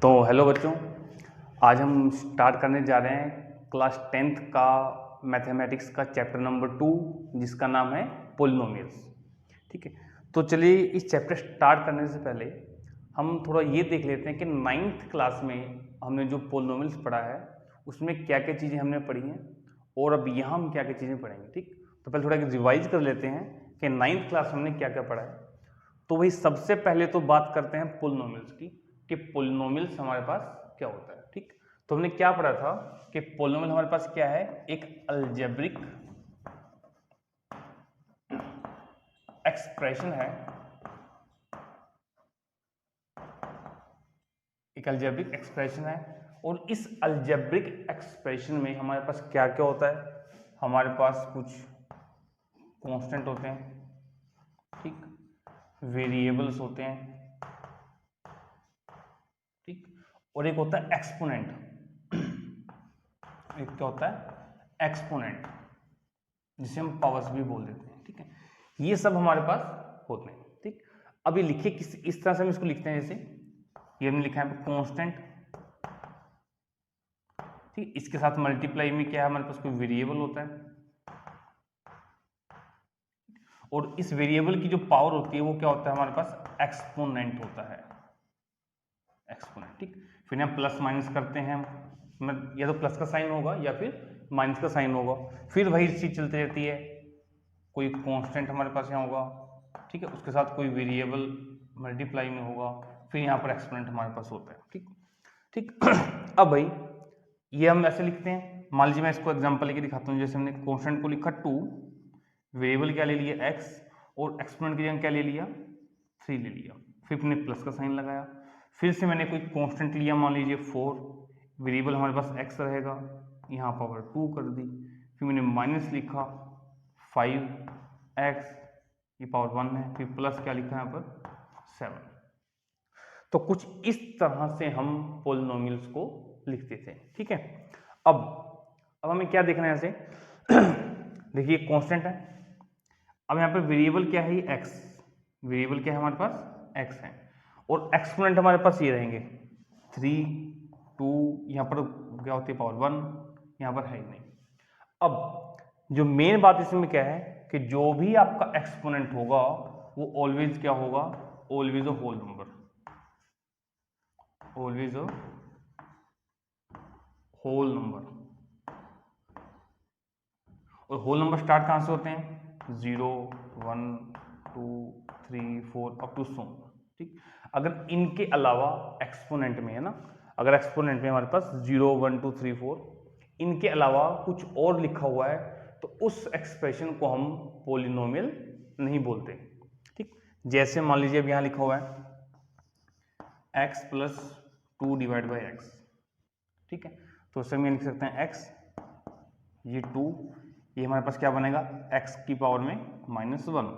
तो हेलो बच्चों, आज हम स्टार्ट करने जा रहे हैं क्लास 10th का मैथमेटिक्स का चैप्टर नंबर 2 जिसका नाम है पोलिनोमियल्स। ठीक है, तो चलिए इस चैप्टर स्टार्ट करने से पहले हम थोड़ा ये देख लेते हैं कि 9th क्लास में हमने जो पोलिनोमियल्स पढ़ा है उसमें क्या क्या चीज़ें हमने पढ़ी हैं और अब यहाँ हम क्या क्या चीज़ें पढ़ेंगे। ठीक, तो पहले थोड़ा रिवाइज कर लेते हैं कि 9th क्लास हमने क्या क्या पढ़ा है। तो वही सबसे पहले तो बात करते हैं पोलिनोमियल्स की कि पोलिनोमियल्स हमारे पास क्या होता है। ठीक, तो हमने क्या पढ़ा था कि पोलिनोमियल हमारे पास क्या है, एक अलजेब्रिक एक्सप्रेशन है, एक अलजेब्रिक एक्सप्रेशन है। और इस अलजेब्रिक एक्सप्रेशन में हमारे पास क्या क्या होता है, हमारे पास कुछ कांस्टेंट होते हैं, ठीक, वेरिएबल्स होते हैं, ठीक, और एक होता है एक्सपोनेंट। एक क्या होता है, एक्सपोनेंट, जिसे हम पावर्स भी बोल देते हैं। ठीक है, ये सब हमारे पास होते हैं। ठीक, अब ये लिखिए किस इस तरह से हम इसको लिखते हैं, जैसे ये हमने लिखा है कांस्टेंट। ठीक, इसके साथ मल्टीप्लाई में क्या है, हमारे पास कोई वेरिएबल होता है और इस वेरिएबल की जो पावर होती है वो क्या होता है, हमारे पास एक्सपोनेंट होता है, एक्सपोनेंट। ठीक, फिर हम प्लस माइनस करते हैं, या तो प्लस का साइन होगा या फिर माइनस का साइन होगा, फिर वही चीज चलती रहती है। कोई कांस्टेंट हमारे पास यहाँ होगा, ठीक है, उसके साथ कोई वेरिएबल मल्टीप्लाई में होगा, फिर यहाँ पर एक्सपोनेंट हमारे पास होता है। ठीक ठीक अब भाई ये हम ऐसे लिखते हैं, मान लीजिए मैं इसको एग्जांपल लेके दिखाता हूँ। जैसे हमने कांस्टेंट को लिखा 2, वेरिएबल क्या ले लिया x, और एक्सपोनेंट की जगह क्या ले लिया 3 ले लिया, फिर हमने प्लस का साइन लगाया, फिर से मैंने कोई कांस्टेंट लिया, मान लीजिए 4, वेरिएबल हमारे पास x रहेगा, यहाँ पावर 2 कर दी, फिर मैंने माइनस लिखा 5x, ये पावर 1 है, फिर प्लस क्या लिखा है यहाँ पर 7। तो कुछ इस तरह से हम पोलिनोमियल्स को लिखते थे। ठीक है, अब हमें क्या देखना है, ऐसे देखिए कांस्टेंट है, अब यहाँ पे वेरिएबल क्या है, ये x, वेरिएबल क्या है हमारे पास x है, और एक्सपोनेंट हमारे पास ये रहेंगे 3, 2, यहाँ पर क्या होती है पावर 1, यहाँ पर है ही नहीं। अब जो मेन बात इसमें क्या है कि जो भी आपका एक्सपोनेंट होगा वो ऑलवेज क्या होगा, always a whole number, always a whole number. और होल नंबर स्टार्ट कहाँ से होते हैं, 0, 1, 2, 3, 4 अप टू सो। ठीक, अगर इनके अलावा एक्सपोनेंट में है ना, अगर एक्सपोनेंट में हमारे पास 0, 1, 2, 3, 4 इनके अलावा कुछ और लिखा हुआ है तो उस एक्सप्रेशन को हम पोलिनोमियल नहीं बोलते। ठीक, जैसे मान लीजिए अब यहाँ लिखा हुआ है x plus 2 divide by x. ठीक है, तो उससे हम लिख सकते हैं x, ये 2, ये हमारे पास क्या बनेगा x की पावर में -1।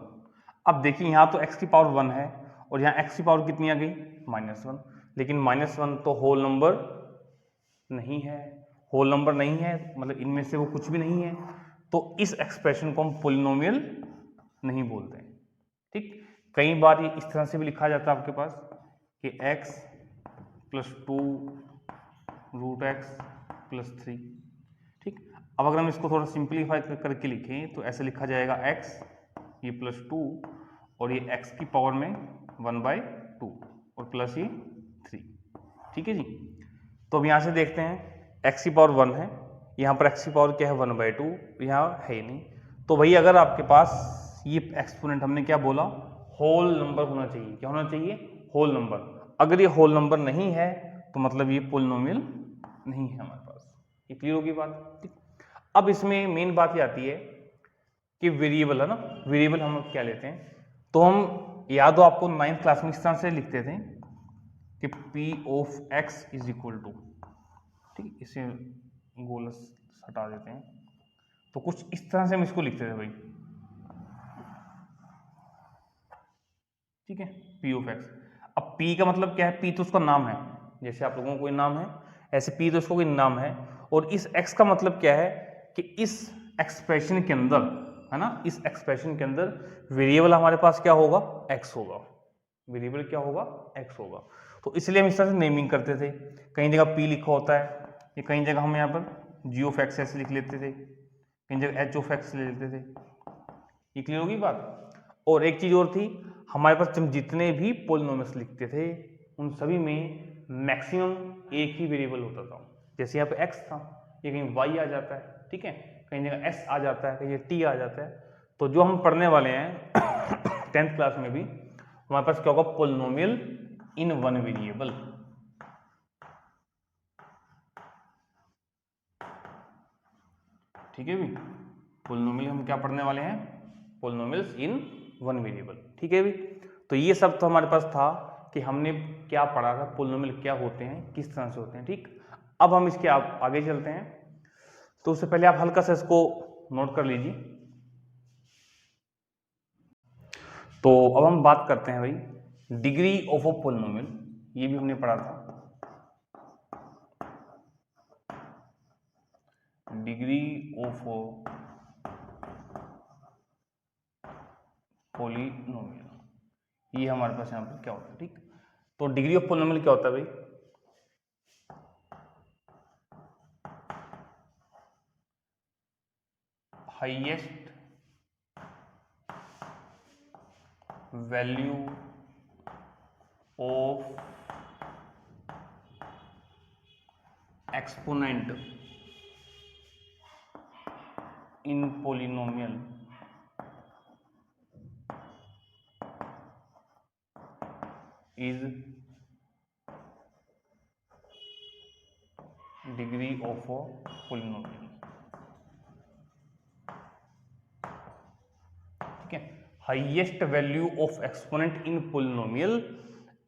अब देखिए यहाँ तो x की पावर 1 है और यहाँ x की पावर कितनी आ गई -1, लेकिन -1 तो होल नंबर नहीं है, होल नंबर नहीं है मतलब इनमें से वो कुछ भी नहीं है, तो इस एक्सप्रेशन को हम पोलिनोमियल नहीं बोलते। ठीक, कई बार ये इस तरह से भी लिखा जाता है आपके पास कि x plus 2 root x plus 3। ठीक, अब अगर हम इसको थोड़ा सिंप्लीफाई करके लिखें तो ऐसे लिखा जाएगा x ये प्लस 2 और ये x की पावर में 1/2 और प्लस ये 3। ठीक है जी, तो अब यहाँ से देखते हैं x की पावर 1 है, यहाँ पर x की पावर क्या है 1/2, यहाँ है ही नहीं। तो भाई अगर आपके पास ये एक्सपोनेंट हमने क्या बोला, होल नंबर होना चाहिए, क्या होना चाहिए, होल नंबर। अगर ये होल नंबर नहीं है तो मतलब ये पोलिनोमियल नहीं है हमारे पास। ये क्लियर होगी बात। ठीक, अब इसमें मेन बात ये आती है कि वेरिएबल है ना, वेरिएबल हम क्या लेते हैं, तो हम याद हो आपको 9th क्लास में इस तरह से लिखते थे कि p of x is equal to, ठीक, इसे गोल हटा देते हैं, तो कुछ इस तरह से हम इसको लिखते थे भाई। ठीक है, p ऑफ x। अब p का मतलब क्या है, p तो उसका नाम है, जैसे आप लोगों को कोई नाम है ऐसे p तो उसको कोई नाम है, और इस x का मतलब क्या है कि इस एक्सप्रेशन के अंदर है ना, इस एक्सप्रेशन के अंदर वेरिएबल हमारे पास क्या होगा, x होगा, वेरिएबल क्या होगा x होगा। तो इसलिए हम इस तरह से नेमिंग करते थे, कहीं जगह p लिखा होता है या कहीं जगह हम यहाँ पर g ऑफ एक्स ऐसे लिख लेते थे, कहीं जगह h ऑफ एक्स ले लेते थे। ये क्लियर होगी बात। और एक चीज और थी, हमारे पास हम जितने भी पोलिनोमियल्स लिखते थे उन सभी में मैक्सिमम एक ही वेरिएबल होता था। जैसे यहाँ पे x था, ये कहीं y आ जाता है, ठीक है, कहीं जगह s आ जाता है, कहीं t आ जाता है। तो जो हम पढ़ने वाले हैं 10th क्लास में भी हमारे पास क्या होगा, पोलिनोमियल इन वन वेरिएबल। ठीक है भी, पोलिनोमियल हम क्या पढ़ने वाले हैं, पोलिनोमियल्स इन वन वेरिएबल। ठीक है भी, तो ये सब तो हमारे पास था कि हमने क्या पढ़ा था, पोलिनोमियल क्या होते हैं, किस तरह से होते हैं। ठीक, अब हम इसके आगे चलते हैं। तो उससे पहले आप हल्का सा इसको नोट कर लीजिए। तो अब हम बात करते हैं भाई डिग्री ऑफ अ पोलिनोमियल, ये भी हमने पढ़ा था, डिग्री ऑफ पोलिनोमियल, ये हमारे पास यहाँ पर क्या होता है। ठीक, तो डिग्री ऑफ पोलिनोमियल क्या होता है भाई, highest value of exponent in polynomial is degree of a polynomial. ठीक है, highest value of exponent in polynomial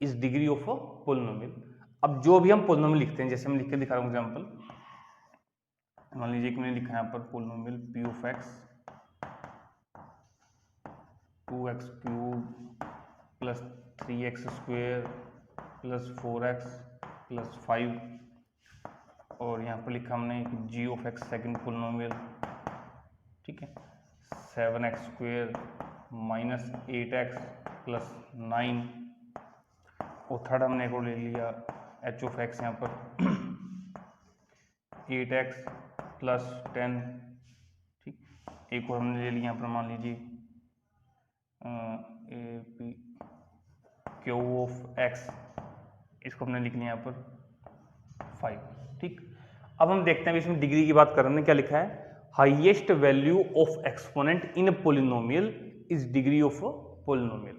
is degree of a polynomial. अब जो भी हम पोलिनोमियल लिखते हैं, जैसे मैं लिख के दिखा रहा हूँ एग्जांपल, मान लीजिए कि मैंने लिखा है यहाँ पर polynomial p of x 2x cube plus 3x square plus 4x plus 5, और यहाँ पर लिखा हमने g of x second polynomial, ठीक है, 7x square minus 8x plus 9, और थर्ड हमने को ले लिया h ऑफ x यहाँ पर 8x प्लस 10। ठीक, एक और हमने ले लिया यहाँ पर, मान लीजिए A P Q of x, इसको हमने लिख लिया यहाँ पर 5। ठीक, अब हम देखते हैं इसमें डिग्री की बात कर रहे हैं, क्या लिखा है, highest value of exponent in polynomial is degree of polynomial,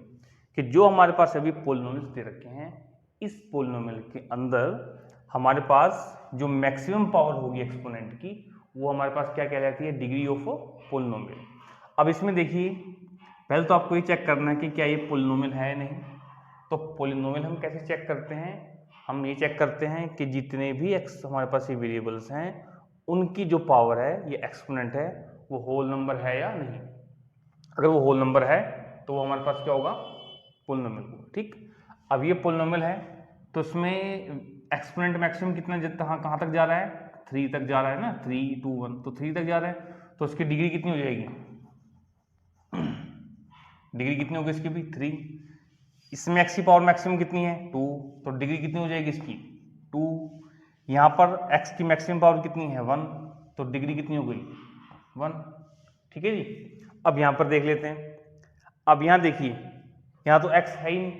कि जो हमारे पास अभी पोलिनोमियल्स दे रखे हैं, इस पोलिनोमियल के अंदर हमारे पास जो मैक्सिमम पावर होगी एक्सपोनेंट की, वो हमारे पास क्या कहलाती है, डिग्री ऑफ पोलिनोमियल। अब इसमें देखिए, पहले तो आपको ये चेक करना है कि क्या ये पोलिनोमियल है या नहीं। तो पोलिनोमियल हम कैसे चेक करते हैं, हम ये चेक करते हैं कि जितने भी एक्स हमारे पास ये वेरिएबल्स हैं, उनकी जो पावर है, ये एक्सपोनेंट है, वो होल नंबर है या नहीं। अगर वो होल नंबर है तो वो हमारे पास क्या होगा, पोलिनोमियल होगा। ठीक, अब ये पोलिनोमियल है तो इसमें एक्सपोनेंट मैक्सिमम कितना कहाँ तक जा रहा है, 3 तक जा रहा है ना, 3 2 1, तो 3 तक जा रहा है, तो उसकी डिग्री कितनी हो जाएगी, डिग्री कितनी होगी इसकी भी 3। इसमें एक्स की पावर मैक्सिमम कितनी है 2, तो डिग्री कितनी हो जाएगी इसकी 2। यहाँ पर एक्स की मैक्सिमम पावर कितनी है 1, तो डिग्री कितनी हो गई 1। ठीक है जी, अब यहाँ पर देख लेते हैं। अब यहाँ देखिए, यहाँ तो x है ही नहीं,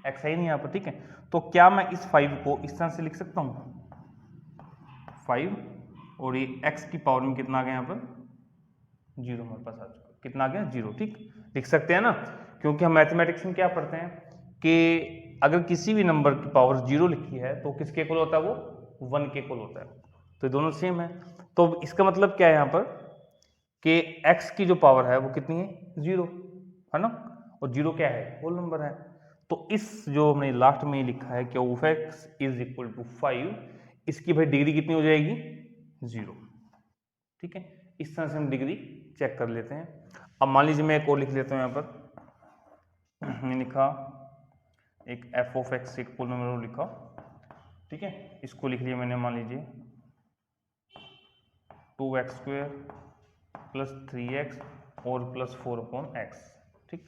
x है ही नहीं यहाँ पर। ठीक है, तो क्या मैं इस 5 को इस तरह से लिख सकता हूँ 5, और ये x की पावर में कितना आ गया यहाँ पर 0 हमारे पास आ चुका, कितना आ गया 0। ठीक, लिख सकते हैं ना, क्योंकि हम मैथमेटिक्स में क्या पढ़ते हैं कि अगर किसी भी नंबर की पावर 0 लिखी है तो किसके इक्वल होता है, वो 1 के इक्वल होता है। तो दोनों सेम है, तो इसका मतलब क्या है यहाँ पर कि x की जो पावर है वो कितनी है 0 है ना, और 0 क्या है, होल नंबर है। तो इस जो हमने लास्ट में लिखा है कि of x is equal to 5, इसकी भाई डिग्री कितनी हो जाएगी 0। ठीक है, इस तरह से हम डिग्री चेक कर लेते हैं। अब मान लीजिए मैं एक और लिख लेता हूँ, यहाँ पर मैंने लिखा एक f ऑफ x एक पोलिनोमियल लिखा। ठीक है, इसको लिख लिया मैंने, मान लीजिए 2x स्क्वेयर प्लस 3x और प्लस 4/x। ठीक,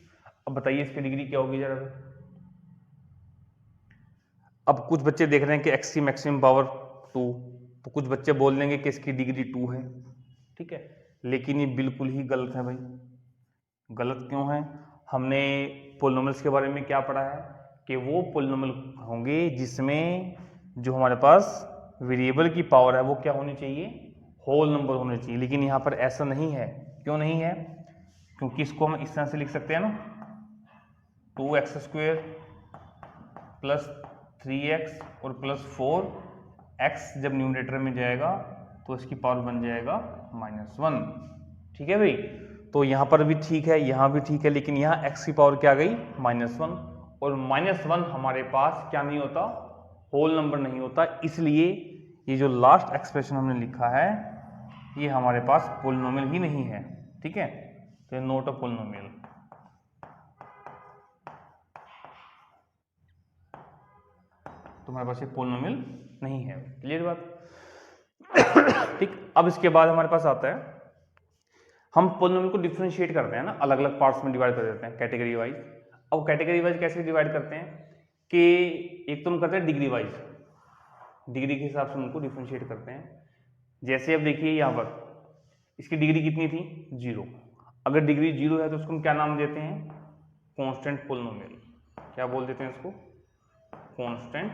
अब बताइए इसकी डिग्री क्या होगी जरा। अब कुछ बच्चे देख रहे हैं कि x की मैक्सिमम पावर 2, तो कुछ बच्चे बोल देंगे कि इसकी डिग्री 2 है, ठीक है, लेकिन ये बिल्कुल ही गलत है भाई। गलत क्यों है? हमने पोलिनोमियल्स के बारे में क्या पढ़ा है कि वो पोलिनोमियल होंगे जिसमें जो हमारे पास वेरिएबल की पावर है वो क्या होनी चाहिए, होल नंबर होने चाहिए। लेकिन यहाँ पर ऐसा नहीं है। क्यों नहीं है? क्योंकि इसको हम इस तरह से लिख सकते हैं ना, 2x² प्लस 3x और प्लस 4x जब न्यूमरेटर में जाएगा तो इसकी पावर बन जाएगा -1। ठीक है भाई, तो यहाँ पर भी ठीक है, यहाँ भी ठीक है, लेकिन यहाँ x की पावर क्या गई, -1, और -1 हमारे पास क्या नहीं होता, होल नंबर नहीं होता। इसलिए ये जो लास्ट एक्सप्रेशन हमने लिखा है ये हमारे पास पोलिनोमियल ही नहीं है। ठीक है, तो नोट अ पोलिनोमियल। तुम्हारे पास ये पोलिनोमियल नहीं है। क्लियर बात? ठीक, अब इसके बाद हमारे पास आता है, हम पोलिनोमियल को डिफरेंशिएट करते हैं ना, अलग अलग पार्ट्स में डिवाइड कर देते हैं कैटेगरी वाइज। अब कैटेगरी वाइज कैसे डिवाइड करते हैं कि एक तो हम करते हैं डिग्री वाइज, डिग्री के हिसाब से उनको डिफरेंशिएट करते हैं। जैसे अब देखिए यहाँ पर इसकी डिग्री कितनी थी, 0। अगर डिग्री 0 है तो उसको हम क्या नाम देते हैं, कांस्टेंट पोलिनोमियल। क्या बोल देते हैं इसको, कांस्टेंट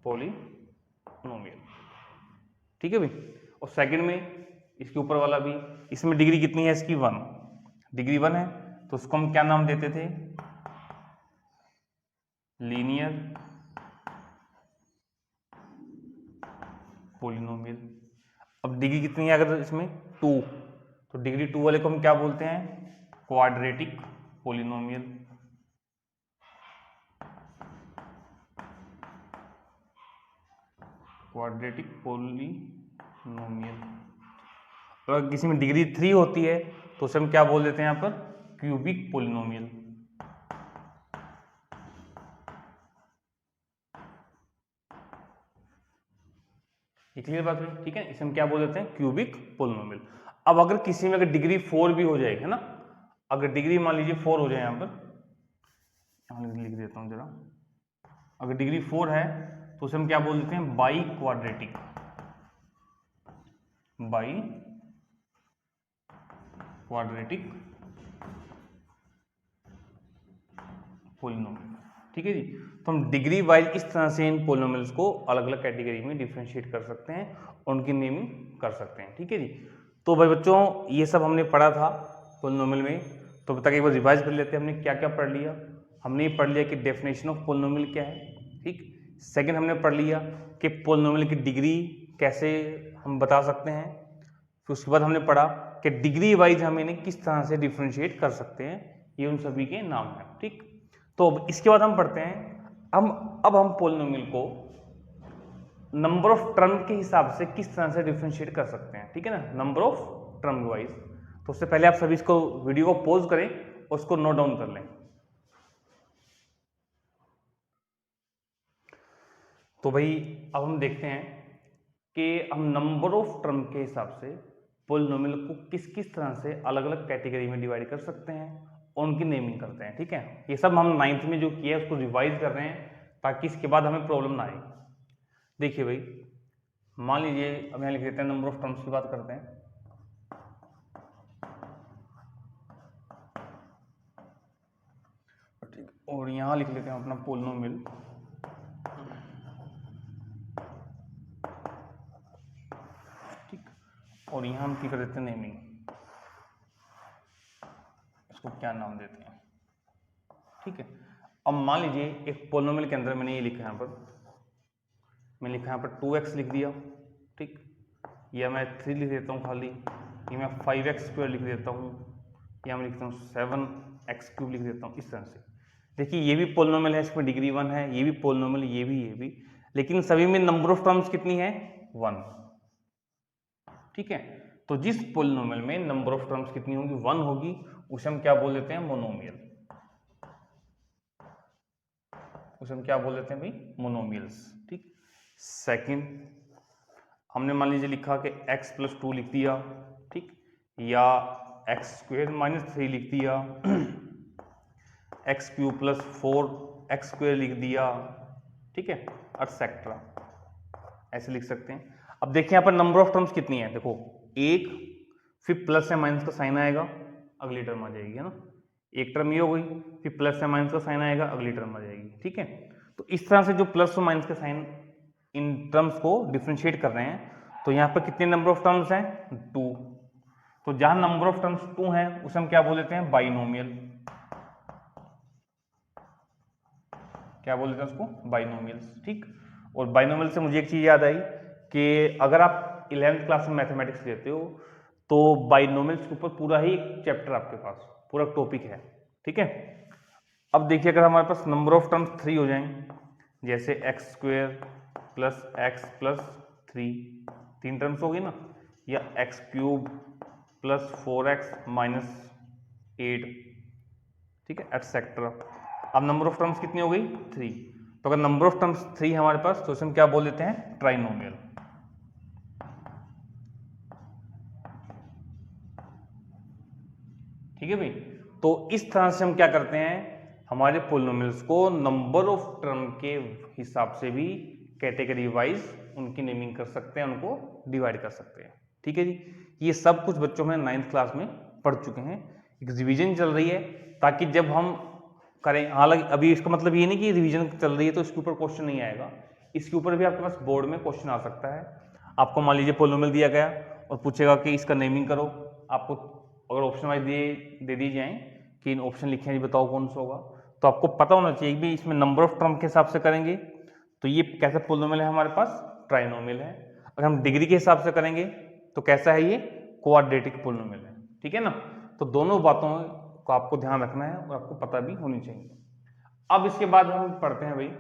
पोलिनोमियल। ठीक है भाई। और सेकंड में इसके ऊपर वाला भी, इसमें डिग्री कितनी है इसकी, 1, डिग्री 1 है तो उसको हम क्या नाम देते थे, लीनियर पोलिनोमियल। अब डिग्री कितनी है अगर इसमें 2, तो डिग्री 2 वाले को हम क्या बोलते हैं, क्वाड्रेटिक पोलिनोमियल। Quadratic polynomial. अगर किसी में डिग्री 3 होती है तो उसे हम क्या बोल देते हैं यहाँ पर, क्यूबिक पोलिनोमियल। ये क्लियर बात हुई? ठीक है, इसे हम क्या बोल देते हैं, क्यूबिक पोलिनोमियल। अब अगर किसी में अगर डिग्री 4 भी हो जाए, है ना, अगर डिग्री मान लीजिए 4 हो जाए, यहाँ पर लिख देता हूँ जरा, अगर डिग्री 4 है तो उसे हम क्या बोल देते हैं, by quadratic, by quadratic polynomial. ठीक है जी। तो हम डिग्री वाइज इस तरह से इन पोलिनोमियल्स को अलग अलग कैटेगरी में डिफरेंशिएट कर सकते हैं और उनकी नेमिंग कर सकते हैं। ठीक है जी। तो भाई बच्चों ये सब हमने पढ़ा था पोलिनोमियल में, तो अब तक एक बार रिवाइज कर लेते हैं हमने क्या क्या पढ़ लिया। हमने ये पढ़ लिया कि डेफिनेशन ऑफ पोलिनोमियल क्या है, ठीक। सेकंड हमने पढ़ लिया कि पोलिनोमियल की डिग्री कैसे हम बता सकते हैं। फिर उसके बाद हमने पढ़ा कि डिग्री वाइज हम इन्हें किस तरह से डिफरेंशिएट कर सकते हैं, ये उन सभी के नाम हैं। ठीक, तो इसके बाद हम पढ़ते हैं अब हम पोलिनोमियल को नंबर ऑफ टर्म के हिसाब से किस तरह से डिफरेंशिएट कर सकते हैं। ठीक है ना, नंबर ऑफ टर्म वाइज। तो उससे पहले आप सभी इसको वीडियो को पॉज करें और उसको नोट डाउन कर लें। तो भाई अब हम देखते हैं कि हम नंबर ऑफ टर्म के हिसाब से पोलिनोमियल को किस किस तरह से अलग अलग कैटेगरी में डिवाइड कर सकते हैं और उनकी नेमिंग करते हैं। ठीक है, ये सब हम 9th में जो किया है उसको रिवाइज कर रहे हैं ताकि इसके बाद हमें प्रॉब्लम ना आए। देखिए भाई, मान लीजिए अब यहाँ लिख देते हैं, नंबर ऑफ टर्म्स की बात करते हैं। ठीक, और यहाँ लिख लेते हैं अपना पोलिनोमियल। ठीक, और यहाँ हम क्या कर देते हैं, नेमिंग, इसको क्या नाम देते हैं। ठीक है, अब मान लीजिए एक पोलिनोमियल के अंदर मैंने ये लिखा है, यहाँ पर मैं लिखा यहाँ पर 2x लिख दिया। ठीक, या मैं 3 लिख देता हूँ खाली, या मैं 5x² लिख देता हूँ, या मैं लिखता हूँ 7x³ लिख देता हूँ। इस तरह से देखिए ये भी पोलिनोमियल है, इसमें डिग्री 1 है, ये भी पोलिनोमियल, ये भी, लेकिन सभी में नंबर ऑफ टर्म्स कितनी है, 1। ठीक है, तो जिस पोलिनोमियल में नंबर ऑफ टर्म्स कितनी होगी, 1 होगी, उसे हम क्या बोल देते हैं, मोनोमियल। उसे हम क्या बोल देते हैं भाई, मोनोमियल्स। ठीक, सेकंड हमने मान लीजिए लिखा कि x + 2 लिख दिया, ठीक, या x² - 3 लिख दिया, x³ + 4 एक्स स्क्वायर लिख दिया, ठीक है, एटसेट्रा, ऐसे लिख सकते हैं। अब देखिए यहाँ पर नंबर ऑफ टर्म्स कितनी है, देखो एक, फिर प्लस या माइनस का साइन आएगा, अगली टर्म आ जाएगी, है ना, एक टर्म ये हो गई, फिर प्लस या माइनस का साइन आएगा, अगली टर्म आ जाएगी, ठीक है। तो इस तरह से जो प्लस और माइनस के साइन इन टर्म्स को डिफ्रेंशिएट कर रहे हैं, तो यहाँ पर कितने नंबर ऑफ टर्म्स हैं, 2। तो जहां नंबर ऑफ टर्म्स 2 हैं उसे हम क्या बोल देते हैं, बाइनोमियल। क्या बोल देते हैं उसको, बाइनोमियल्स, ठीक। और बाइनोमियल से मुझे एक चीज याद आई कि अगर आप 11th क्लास में मैथमेटिक्स लेते हो तो बाइनोमियल्स के ऊपर पूरा ही एक चैप्टर आपके पास पूरा टॉपिक है, ठीक है। अब देखिए अगर हमारे पास नंबर ऑफ टर्म्स 3 हो जाएं, जैसे x square plus x plus 3 terms हो गई ना, या x cube plus 4x minus 8, ठीक है, एटसेट्रा। अब नंबर ऑफ टर्म्स कितनी हो गई, 3। तो अगर नंबर ऑफ टर्म्स 3 हमारे पास, तो इसे हम क्या बोल देते हैं, ट्राइनोमियल। ठीक है भाई। तो इस तरह से हम क्या करते हैं, हमारे पोलिनोमियल्स को नंबर ऑफ टर्म के हिसाब से भी कैटेगरी वाइज उनकी नेमिंग कर सकते हैं, उनको डिवाइड कर सकते हैं, ठीक है जी। ये सब कुछ बच्चों में 9th क्लास में पढ़ चुके हैं, एक रिवीजन चल रही है, ताकि जब हम करें, हालांकि अभी इसका मतलब ये नहीं कि रिवीजन चल रही है तो इसके ऊपर क्वेश्चन नहीं आएगा, इसके ऊपर भी आपके पास बोर्ड में क्वेश्चन आ सकता है। आपको मान लीजिए पोलिनोमियल दिया गया और पूछेगा कि इसका नेमिंग करो, आपको अगर ऑप्शन वाइज दे दी जाए कि इन ऑप्शन लिखे हैं, बताओ कौन सा होगा, तो आपको पता होना चाहिए कि इसमें नंबर ऑफ टर्म के हिसाब से करेंगे तो ये कैसा पोलिनोमियल है हमारे पास, ट्राइनोमियल है। अगर हम डिग्री के हिसाब से करेंगे तो कैसा है, ये क्वाड्रेटिक पोलिनोमियल है, ठीक है ना। तो दोनों बातों को आपको ध्यान रखना है और आपको पता भी होनी चाहिए। अब इसके बाद हम पढ़ते हैं भाई,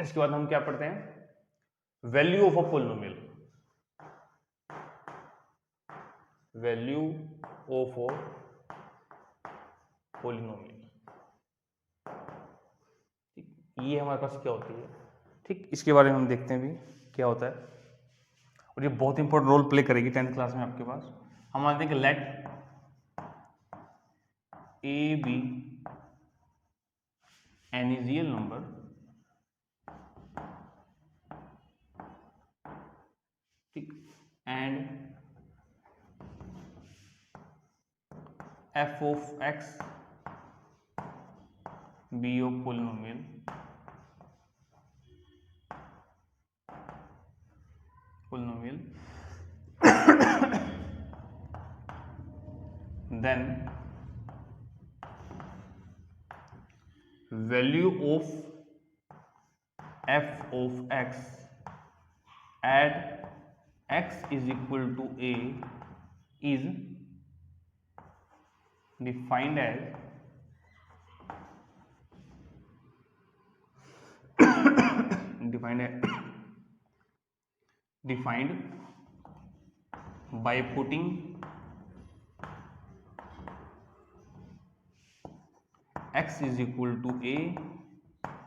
इसके बाद हम क्या पढ़ते हैं, value of a polynomial, value of a polynomial, ये हमारे पास क्या होती है, ठीक, इसके बारे में हम देखते हैं भी क्या होता है, और ये बहुत इंपॉर्टेंट रोल प्ले करेगी 10th क्लास में आपके पास। हम आते हैं कि let A be any real number ठीक, and F of x be of polynomial then value of f of x at x is equal to a is defined as defined by putting x is equal to a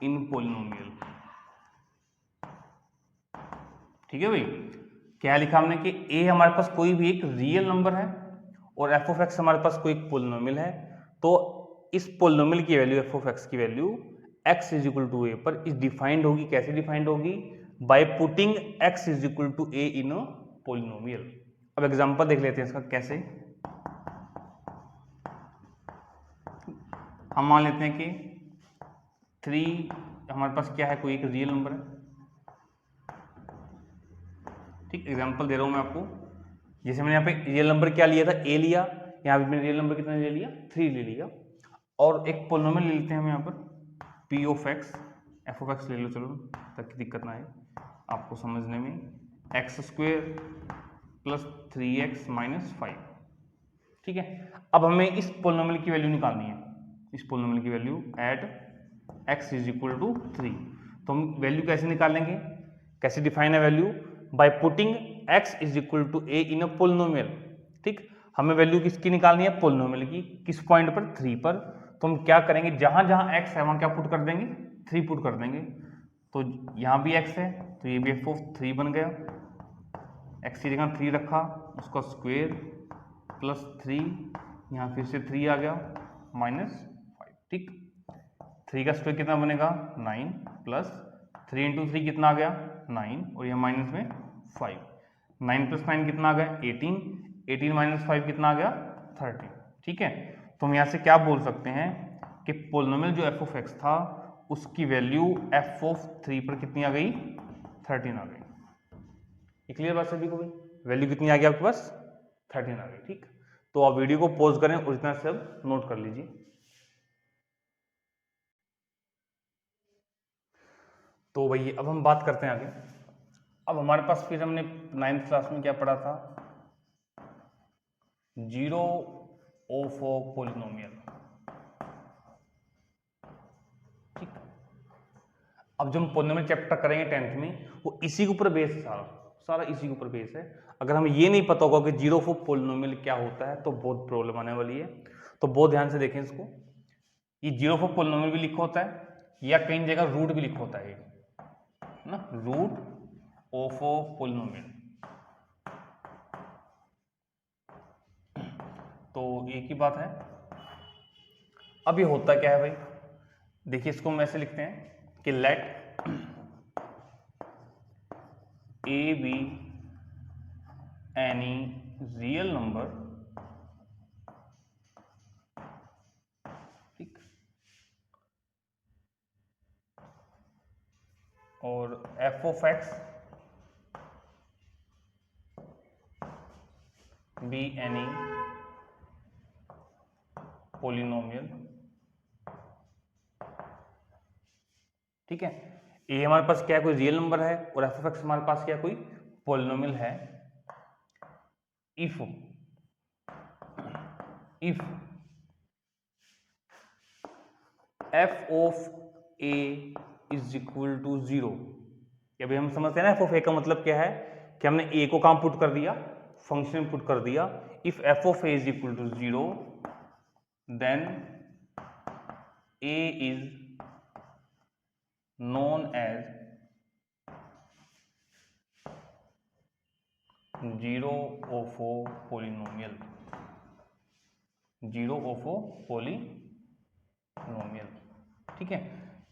in polynomial, ठीक है भाई। क्या लिखा हमने कि a हमारे पास कोई भी एक रियल नंबर है और f ऑफ x हमारे पास कोई एक पोलिनोमियल है, तो इस पोलिनोमियल की वैल्यू f ऑफ x की value x is equal to a पर इस डिफाइंड होगी, कैसे डिफाइंड होगी, by putting x is equal to a in a polynomial. अब एग्जांपल देख लेते हैं इसका कैसे। हम मान लेते हैं कि 3 हमारे पास क्या है, कोई एक रियल नंबर है, ठीक, एग्जांपल दे रहा हूं मैं आपको। जैसे मैंने यहाँ पे रियल नंबर क्या लिया था, a लिया, यहाँ पे मैंने रियल नंबर कितना ले लिया, 3 ले लिया, और एक पोलिनोमियल ले लेते हैं हम यहाँ पर p of x, f of x ले लो चलो, ताकि दिक्कत ना आए आपको समझने में, x square plus 3x minus 5, ठीक है। अब हमें इस पोलिनोमियल की वैल्यू निकालनी है, इस पोलिनोमियल की value at x is equal to 3। तो हम वैल्यू कैसे निकालेंगे, कैसे डिफाइन है value, by putting x is equal to a in a polynomial, ठीक। हमें वैल्यू किसकी निकालनी है, पोलिनोमियल की, किस पॉइंट पर, 3 पर। तो हम क्या करेंगे, जहां जहां x है वहां क्या पुट कर देंगे, 3 पुट कर देंगे। तो यहाँ भी x है तो ये भी f ऑफ 3 बन गया, x की जगह 3 रखा, उसका स्क्वेयर प्लस 3, यहाँ फिर से 3 आ गया माइनस 5, ठीक। 3 का स्क्वायर कितना बनेगा 9 प्लस 3 इंटू 3 कितना आ गया 9 और ये माइनस में 5, 9 प्लस 9 कितना आ गया 18, 18 माइनस 5 कितना आ गया 13। ठीक है, तो हम यहाँ से क्या बोल सकते हैं कि पोलिनोमियल जो एफ ऑफ एक्स था उसकी वैल्यू एफ ऑफ 3 पर कितनी आ गई 13 आ गई। ये क्लियर बात सभी को भाई, वैल्यू कितनी आ गई आपके पास 13 आ गई। ठीक, तो आप वीडियो को पॉज करें और इतना सब नोट कर लीजिए। तो भाई अब हम बात करते हैं आगे। अब हमारे पास फिर हमने 9th क्लास में क्या पढ़ा था, जीरो ऑफ पोलिनोमियल। ठीक, अब जो हम पोलिनोमियल चैप्टर करेंगे 10th में वो इसी के ऊपर बेस है, सारा इसी के ऊपर बेस है। अगर हमें ये नहीं पता होगा कि जीरो ऑफ पोलिनोमियल क्या होता है तो बहुत प्रॉब्लम आने वाली है। तो बहुत ध्यान से देखें इसको, ये जीरो ऑफ पोलिनोमियल भी लिखा होता है या कई जगह रूट भी लिखा होता है ना, रूट ऑफ पोलिनोमियल। तो एक ही बात है। अब ये होता क्या है भाई, देखिए इसको हम ऐसे लिखते हैं कि let A be any real number, ठीक, और f of x be any polynomial. ठीक है, ए हमारे पास क्या है, कोई रियल नंबर है, और एफ ऑफ एक्स हमारे पास क्या है, कोई पोलिनोमियल है। If f of a is equal to 0, अभी हम समझते हैं ना एफ ऑफ ए का मतलब क्या है कि हमने ए को कहां पुट कर दिया, फंक्शन पुट कर दिया। If f of a is equal to 0 then a is known as zero of polynomial, zero of polynomial. ठीक है,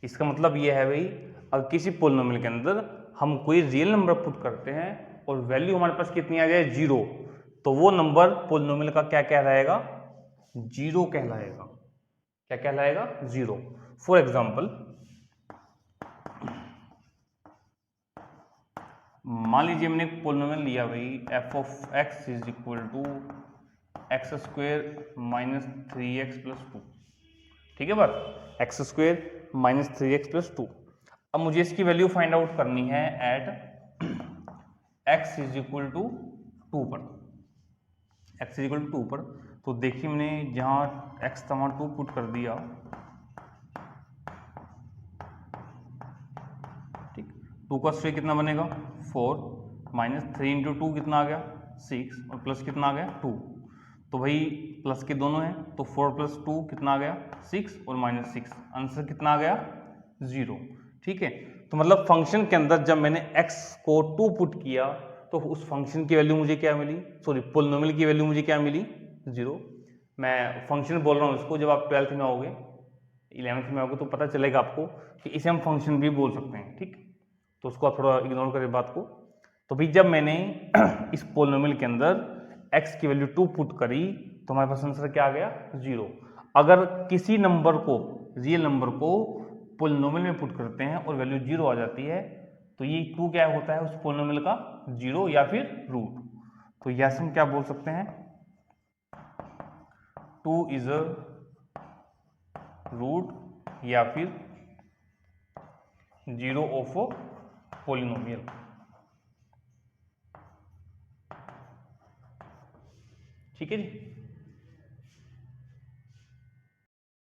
इसका मतलब यह है भाई, अगर किसी पोलिनोमियल के अंदर हम कोई रियल नंबर पुट करते हैं और वैल्यू हमारे पास कितनी आ जाए 0, तो वो नंबर पोलिनोमियल का क्या कहलाएगा, 0 कहलाएगा। क्या कहलाएगा, 0। फॉर एग्जाम्पल मान लीजिए हमने एक पोलिनोमियल लिया भाई f of x is equal to x square minus 3x plus 2। ठीक है बात, x square minus 3x plus 2। अब मुझे इसकी वैल्यू फाइंड आउट करनी है at x is equal to 2 पर, x इज इक्वल टू 2 पर। तो देखिए मैंने जहां x था वहां 2 पुट कर दिया। ठीक, 2 का स्क्वायर कितना बनेगा 4, माइनस 3 इंटू 2 कितना आ गया 6, और प्लस कितना आ गया 2। तो भाई प्लस के दोनों हैं, तो 4 प्लस 2 कितना आ गया 6 और माइनस 6, आंसर कितना आ गया 0। ठीक है, तो मतलब फंक्शन के अंदर जब मैंने x को 2 पुट किया तो उस फंक्शन की वैल्यू मुझे क्या मिली, सॉरी पोलिनोमियल की वैल्यू मुझे क्या मिली 0। मैं फंक्शन बोल रहा हूँ इसको, जब आप 12th में आओगे 11th में आओगे तो पता चलेगा आपको कि इसे हम फंक्शन भी बोल सकते हैं। ठीक, तो उसको आप थोड़ा इग्नोर करें बात को। तो भाई जब मैंने इस पोलिनोमियल के अंदर x की वैल्यू 2 पुट करी तो हमारे पास आंसर क्या आ गया 0। अगर किसी नंबर को, रियल नंबर को पोलिनोमियल में पुट करते हैं और वैल्यू 0 आ जाती है तो ये 2 क्या होता है उस पोलिनोमियल का, 0 या फिर रूट। तो यस हम क्या बोल सकते हैं, 2 इज अ रूट या फिर 0 ऑफ पोलिनोमियल। ठीक है जी।